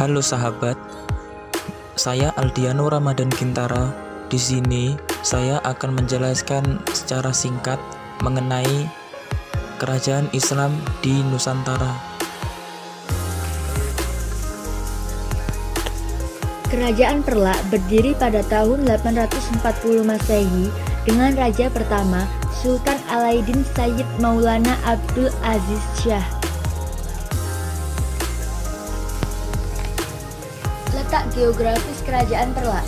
Halo sahabat, saya Aldiano Ramadan Gintara. Di sini saya akan menjelaskan secara singkat mengenai kerajaan Islam di Nusantara. Kerajaan Perlak berdiri pada tahun 840 Masehi dengan raja pertama Sultan Alauddin Sayyid Maulana Abdul Aziz Shah. Letak geografis Kerajaan Perlak.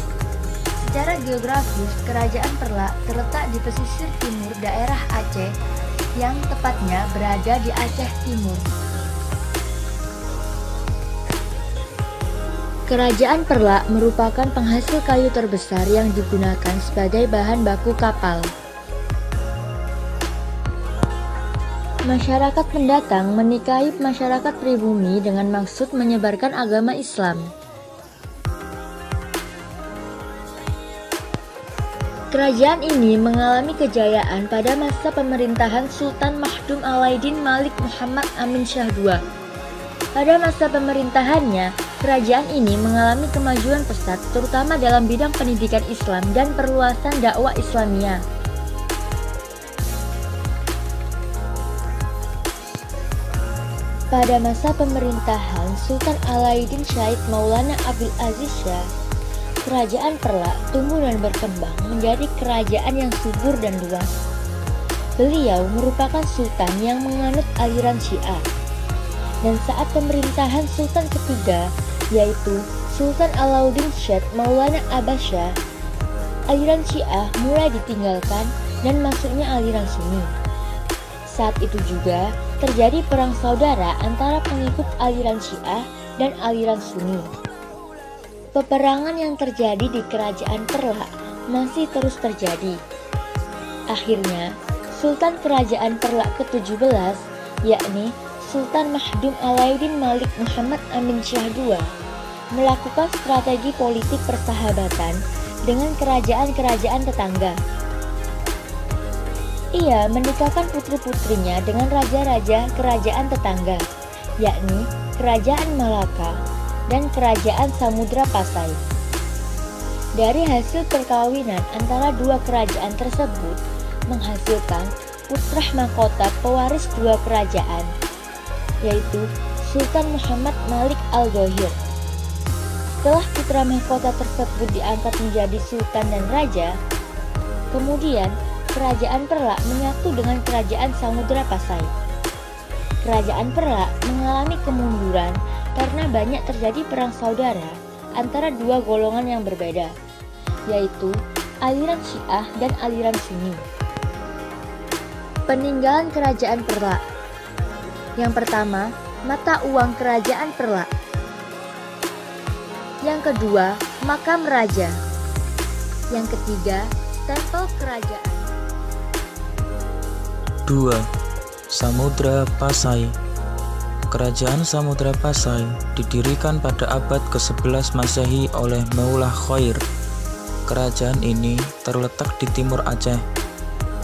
Secara geografis, Kerajaan Perlak terletak di pesisir timur daerah Aceh, yang tepatnya berada di Aceh Timur. Kerajaan Perlak merupakan penghasil kayu terbesar yang digunakan sebagai bahan baku kapal. Masyarakat pendatang menikahi masyarakat pribumi dengan maksud menyebarkan agama Islam. Kerajaan ini mengalami kejayaan pada masa pemerintahan Sultan Mahdum Alauddin Malik Muhammad Amin Shah II. Pada masa pemerintahannya, kerajaan ini mengalami kemajuan pesat terutama dalam bidang pendidikan Islam dan perluasan dakwah Islamiyah. Pada masa pemerintahan Sultan Alauddin Sayyid Maulana Abdul Aziz Shah, Kerajaan Perlak tumbuh dan berkembang menjadi kerajaan yang subur dan luas. Beliau merupakan sultan yang menganut aliran Syiah. Dan saat pemerintahan Sultan ketiga, yaitu Sultan Alauddin Syed Maulana Abbas Shah, aliran Syiah mulai ditinggalkan dan masuknya aliran Sunni. Saat itu juga terjadi perang saudara antara pengikut aliran Syiah dan aliran Sunni. Peperangan yang terjadi di Kerajaan Perlak masih terus terjadi. Akhirnya, Sultan Kerajaan Perlak ke-17, yakni Sultan Mahdum Alauddin Malik Muhammad Amin Shah II, melakukan strategi politik persahabatan dengan kerajaan-kerajaan tetangga. Ia menikahkan putri-putrinya dengan raja-raja kerajaan tetangga, yakni Kerajaan Malaka dan Kerajaan Samudra Pasai. Dari hasil perkawinan antara dua kerajaan tersebut menghasilkan putra mahkota pewaris dua kerajaan, yaitu Sultan Muhammad Malik Al-Dhohir. Setelah putra mahkota tersebut diangkat menjadi sultan dan raja, kemudian Kerajaan Perlak menyatu dengan Kerajaan Samudra Pasai. Kerajaan Perlak mengalami kemunduran karena banyak terjadi perang saudara antara dua golongan yang berbeda, yaitu aliran Syiah dan aliran Sunni. Peninggalan Kerajaan Perlak. Yang pertama, mata uang Kerajaan Perlak. Yang kedua, makam raja. Yang ketiga, stempel kerajaan. 2. Samudra Pasai. Kerajaan Samudra Pasai didirikan pada abad ke-11 Masehi oleh Maulana Khair. Kerajaan ini terletak di timur Aceh.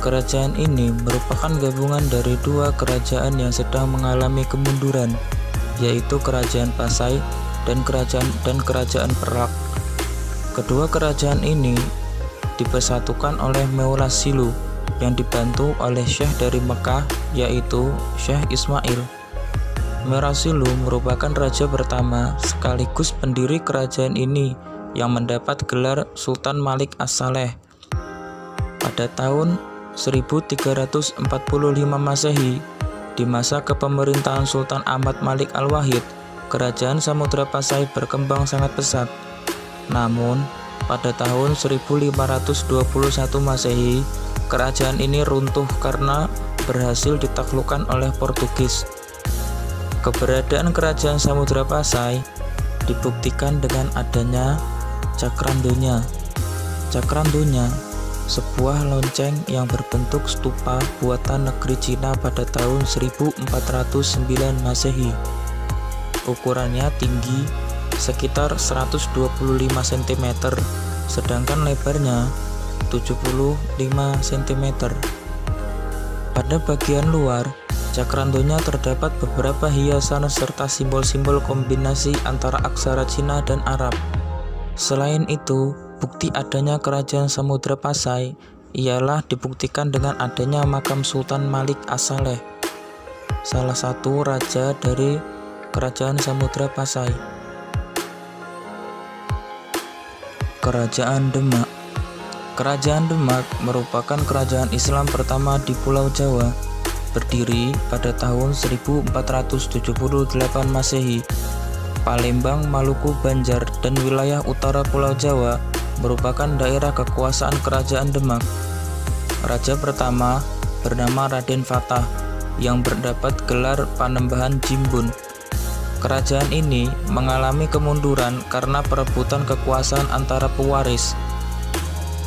Kerajaan ini merupakan gabungan dari dua kerajaan yang sedang mengalami kemunduran, yaitu Kerajaan Pasai dan Kerajaan Perlak. Kedua kerajaan ini dipersatukan oleh Maulana Silu yang dibantu oleh Syekh dari Mekah, yaitu Syekh Ismail. Merasilu merupakan raja pertama sekaligus pendiri kerajaan ini yang mendapat gelar Sultan Malik As-Saleh. Pada tahun 1345 Masehi, di masa kepemerintahan Sultan Ahmad Malik Al-Wahid, kerajaan Samudra Pasai berkembang sangat pesat. Namun, pada tahun 1521 Masehi, kerajaan ini runtuh karena berhasil ditaklukkan oleh Portugis. Keberadaan kerajaan Samudra Pasai dibuktikan dengan adanya Cakrandonya. Cakrandonya, sebuah lonceng yang berbentuk stupa buatan negeri Cina pada tahun 1409 Masehi. Ukurannya tinggi sekitar 125 cm, sedangkan lebarnya 75 cm. Pada bagian luar Cakrandonya terdapat beberapa hiasan serta simbol-simbol kombinasi antara aksara Cina dan Arab. Selain itu, bukti adanya kerajaan Samudra Pasai ialah dibuktikan dengan adanya makam Sultan Malik As-Saleh, salah satu raja dari kerajaan Samudra Pasai. Kerajaan Demak. Kerajaan Demak merupakan kerajaan Islam pertama di Pulau Jawa, berdiri pada tahun 1478 Masehi. Palembang, Maluku, Banjar, dan wilayah utara Pulau Jawa merupakan daerah kekuasaan kerajaan Demak. Raja pertama bernama Raden Fatah yang mendapat gelar Panembahan Jimbun. Kerajaan ini mengalami kemunduran karena perebutan kekuasaan antara pewaris.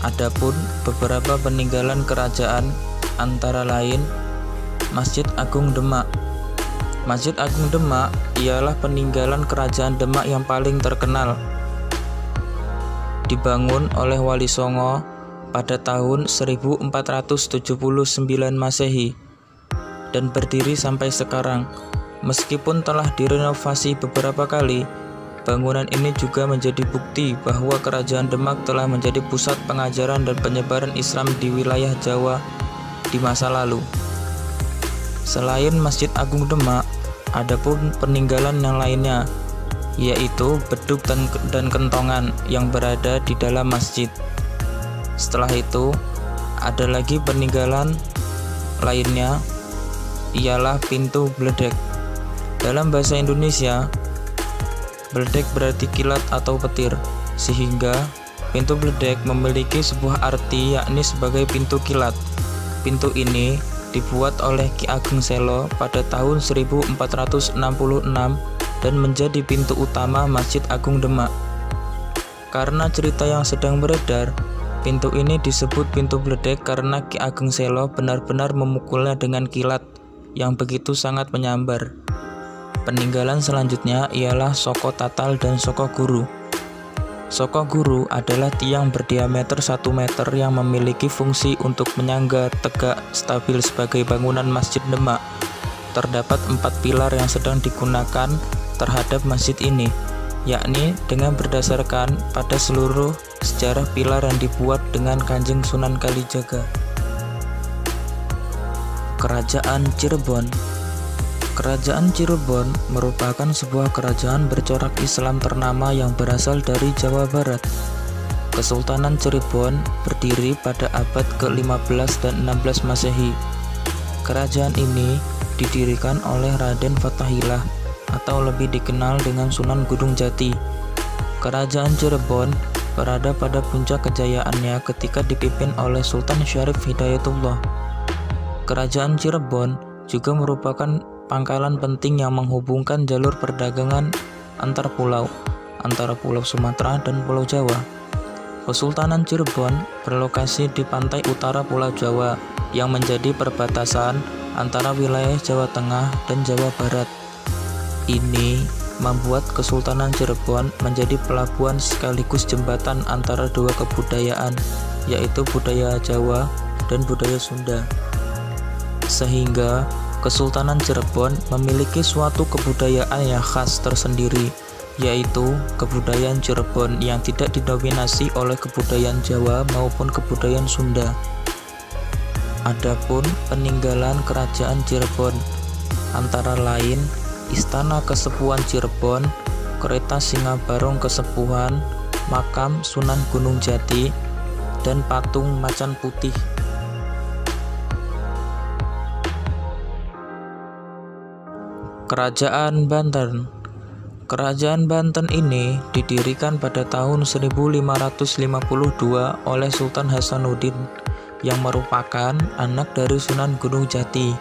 Adapun beberapa peninggalan kerajaan antara lain Masjid Agung Demak. Masjid Agung Demak ialah peninggalan kerajaan Demak yang paling terkenal. Dibangun oleh Wali Songo pada tahun 1479 Masehi dan berdiri sampai sekarang. Meskipun telah direnovasi beberapa kali, bangunan ini juga menjadi bukti bahwa kerajaan Demak telah menjadi pusat pengajaran dan penyebaran Islam di wilayah Jawa di masa lalu. Selain Masjid Agung Demak, ada pun peninggalan yang lainnya, yaitu beduk dan kentongan yang berada di dalam masjid. Setelah itu, ada lagi peninggalan lainnya, ialah pintu bledek. Dalam bahasa Indonesia, bledek berarti kilat atau petir, sehingga pintu bledek memiliki sebuah arti yakni sebagai pintu kilat. Pintu ini dibuat oleh Ki Ageng Selo pada tahun 1466 dan menjadi pintu utama Masjid Agung Demak. Karena cerita yang sedang beredar, pintu ini disebut pintu bledek karena Ki Ageng Selo benar-benar memukulnya dengan kilat yang begitu sangat menyambar. Peninggalan selanjutnya ialah Soko Tatal dan Soko Guru. Soko Guru adalah tiang berdiameter 1 meter yang memiliki fungsi untuk menyangga tegak stabil sebagai bangunan Masjid Demak. Terdapat 4 pilar yang sedang digunakan terhadap masjid ini, yakni dengan berdasarkan pada seluruh sejarah pilar yang dibuat dengan Kanjeng Sunan Kalijaga. Kerajaan Cirebon. Kerajaan Cirebon merupakan sebuah kerajaan bercorak Islam ternama yang berasal dari Jawa Barat. Kesultanan Cirebon berdiri pada abad ke-15 dan 16 Masehi. Kerajaan ini didirikan oleh Raden Fathahillah atau lebih dikenal dengan Sunan Gunung Jati. Kerajaan Cirebon berada pada puncak kejayaannya ketika dipimpin oleh Sultan Syarif Hidayatullah. Kerajaan Cirebon juga merupakan pangkalan penting yang menghubungkan jalur perdagangan antar pulau Sumatera dan Pulau Jawa. Kesultanan Cirebon berlokasi di pantai utara Pulau Jawa yang menjadi perbatasan antara wilayah Jawa Tengah dan Jawa Barat. Ini membuat Kesultanan Cirebon menjadi pelabuhan sekaligus jembatan antara dua kebudayaan, yaitu budaya Jawa dan budaya Sunda. Sehingga Kesultanan Cirebon memiliki suatu kebudayaan yang khas tersendiri, yaitu kebudayaan Cirebon yang tidak didominasi oleh kebudayaan Jawa maupun kebudayaan Sunda. Adapun peninggalan kerajaan Cirebon antara lain Istana Kesepuhan Cirebon, Kereta Singabarong Kesepuhan, Makam Sunan Gunung Jati, dan patung Macan Putih. Kerajaan Banten. Kerajaan Banten ini didirikan pada tahun 1552 oleh Sultan Hasanuddin yang merupakan anak dari Sunan Gunung Jati.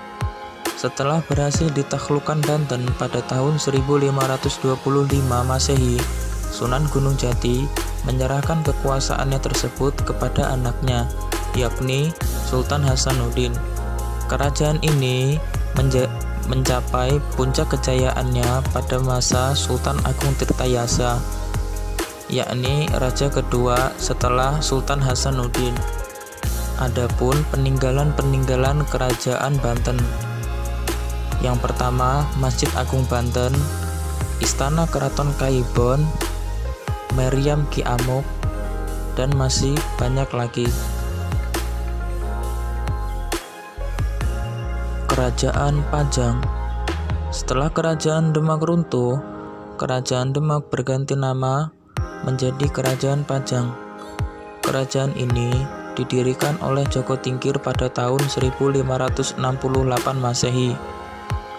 Setelah berhasil ditaklukkan Banten pada tahun 1525 Masehi, Sunan Gunung Jati menyerahkan kekuasaannya tersebut kepada anaknya, yakni Sultan Hasanuddin. Kerajaan ini mencapai puncak kejayaannya pada masa Sultan Agung Tirtayasa, yakni raja kedua setelah Sultan Hasanuddin. Adapun peninggalan-peninggalan kerajaan Banten. Yang pertama, Masjid Agung Banten, Istana Keraton Kaibon, Meriam Ki Amuk, dan masih banyak lagi. Kerajaan Pajang. Setelah Kerajaan Demak runtuh, Kerajaan Demak berganti nama menjadi Kerajaan Pajang. Kerajaan ini didirikan oleh Joko Tingkir pada tahun 1568 Masehi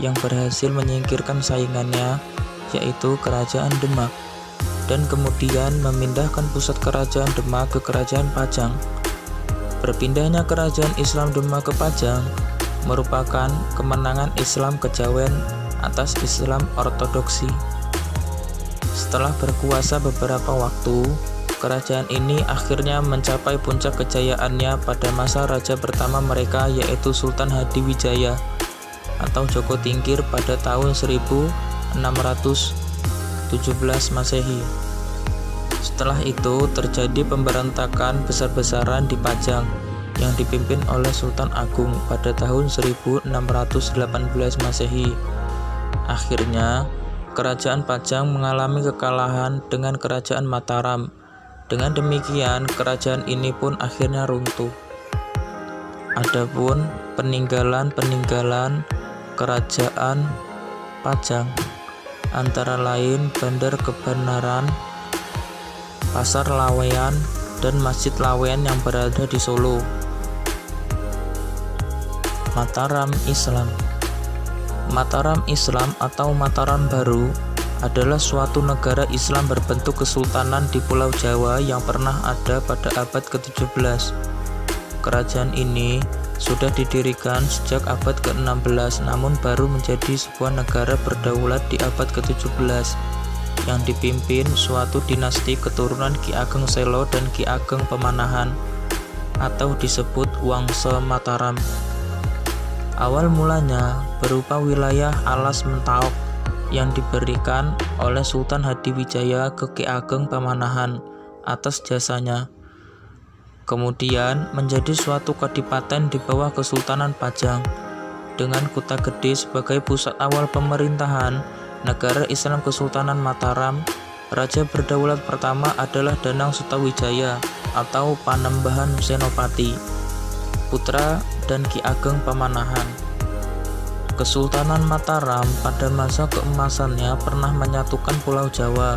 yang berhasil menyingkirkan saingannya, yaitu Kerajaan Demak, dan kemudian memindahkan pusat Kerajaan Demak ke Kerajaan Pajang. Berpindahnya Kerajaan Islam Demak ke Pajang merupakan kemenangan Islam Kejawen atas Islam Ortodoksi. Setelah berkuasa beberapa waktu, kerajaan ini akhirnya mencapai puncak kejayaannya pada masa raja pertama mereka, yaitu Sultan Hadiwijaya atau Joko Tingkir pada tahun 1617 Masehi. Setelah itu terjadi pemberontakan besar-besaran di Pajang yang dipimpin oleh Sultan Agung pada tahun 1618 Masehi. Akhirnya, Kerajaan Pajang mengalami kekalahan dengan Kerajaan Mataram. Dengan demikian, kerajaan ini pun akhirnya runtuh. Adapun peninggalan-peninggalan Kerajaan Pajang antara lain Bandar Kebenaran, Pasar Lawean, dan Masjid Lawean yang berada di Solo. Mataram Islam. Mataram Islam atau Mataram Baru adalah suatu negara Islam berbentuk kesultanan di Pulau Jawa yang pernah ada pada abad ke-17. Kerajaan ini sudah didirikan sejak abad ke-16 namun baru menjadi sebuah negara berdaulat di abad ke-17 yang dipimpin suatu dinasti keturunan Ki Ageng Selo dan Ki Ageng Pemanahan atau disebut Wangsa Mataram. Awal mulanya berupa wilayah alas Mentaok yang diberikan oleh Sultan Hadiwijaya ke Ki Ageng Pemanahan atas jasanya. Kemudian menjadi suatu kadipaten di bawah Kesultanan Pajang dengan Kota Gede sebagai pusat awal pemerintahan negara Islam Kesultanan Mataram. Raja berdaulat pertama adalah Danang Sutawijaya atau Panembahan Senopati, putra dan Ki Ageng Pemanahan. Kesultanan Mataram pada masa keemasannya pernah menyatukan Pulau Jawa,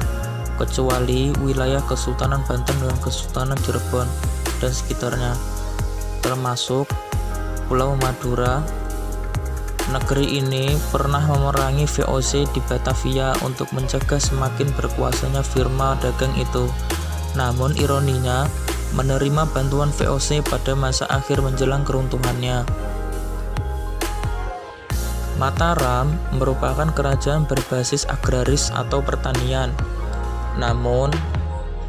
kecuali wilayah Kesultanan Banten dan Kesultanan Cirebon dan sekitarnya, termasuk Pulau Madura. Negeri ini pernah memerangi VOC di Batavia untuk mencegah semakin berkuasanya firma dagang itu. Namun ironinya, menerima bantuan VOC pada masa akhir menjelang keruntuhannya. Mataram merupakan kerajaan berbasis agraris atau pertanian. Namun,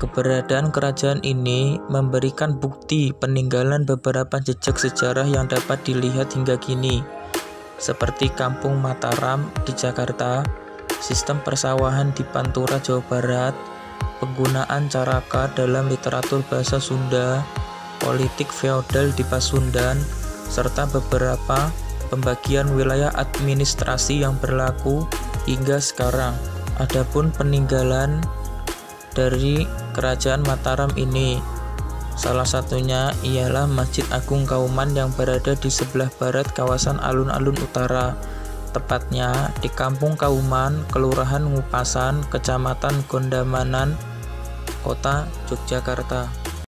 keberadaan kerajaan ini memberikan bukti peninggalan beberapa jejak sejarah yang dapat dilihat hingga kini, seperti Kampung Mataram di Jakarta, sistem persawahan di Pantura, Jawa Barat, penggunaan caraka dalam literatur bahasa Sunda, politik feodal di Pasundan, serta beberapa pembagian wilayah administrasi yang berlaku hingga sekarang. Adapun peninggalan dari Kerajaan Mataram ini, salah satunya ialah Masjid Agung Kauman yang berada di sebelah barat kawasan alun-alun utara, tepatnya di Kampung Kauman, Kelurahan Ngupasan, Kecamatan Gondamanan, Kota Yogyakarta.